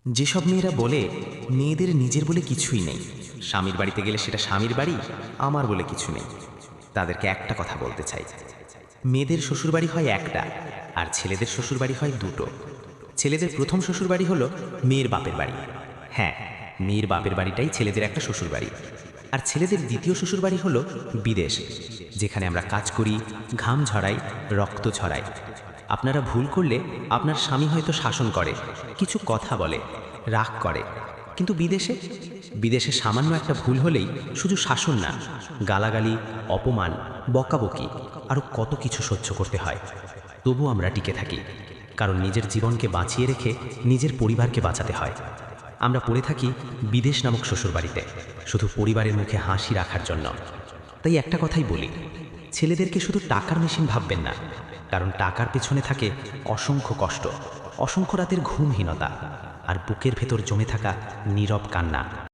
যেসব মেয়েরা বলে মেয়েদের নিজের বলে কিছুই নেই, স্বামীর বাড়িতে গেলে সেটা স্বামীর বাড়ি, আমার বলে কিছু নেই, তাদেরকে একটা কথা বলতে চাই। মেয়েদের শ্বশুরবাড়ি হয় একটা, আর ছেলেদের শ্বশুরবাড়ি হয় দুটো। ছেলেদের প্রথম শ্বশুরবাড়ি হলো মেয়ের বাপের বাড়ি। হ্যাঁ, মেয়ের বাপের বাড়িটাই ছেলেদের একটা শ্বশুরবাড়ি। আর ছেলেদের দ্বিতীয় শ্বশুরবাড়ি হলো বিদেশ, যেখানে আমরা কাজ করি, ঘাম ঝরাই, রক্ত ঝরাই। আপনারা ভুল করলে আপনার স্বামী হয়তো শাসন করে, কিছু কথা বলে, রাগ করে, কিন্তু বিদেশে বিদেশে সামান্য একটা ভুল হলেই শুধু শাসন না, গালাগালি, অপমান, বকাবকি, আরও কত কিছু সহ্য করতে হয়। তবু আমরা টিকে থাকি, কারণ নিজের জীবনকে বাঁচিয়ে রেখে নিজের পরিবারকে বাঁচাতে হয়। আমরা পড়ে থাকি বিদেশ নামক শ্বশুরবাড়িতে, শুধু পরিবারের মুখে হাসি রাখার জন্য। তাই একটা কথাই বলি, ছেলেদেরকে শুধু টাকার মেশিন ভাববেন না, কারণ টাকার পেছনে থাকে অসংখ্য কষ্ট, অসংখ্য রাতের ঘুমহীনতা, আর বুকের ভেতর জমে থাকা নীরব কান্না।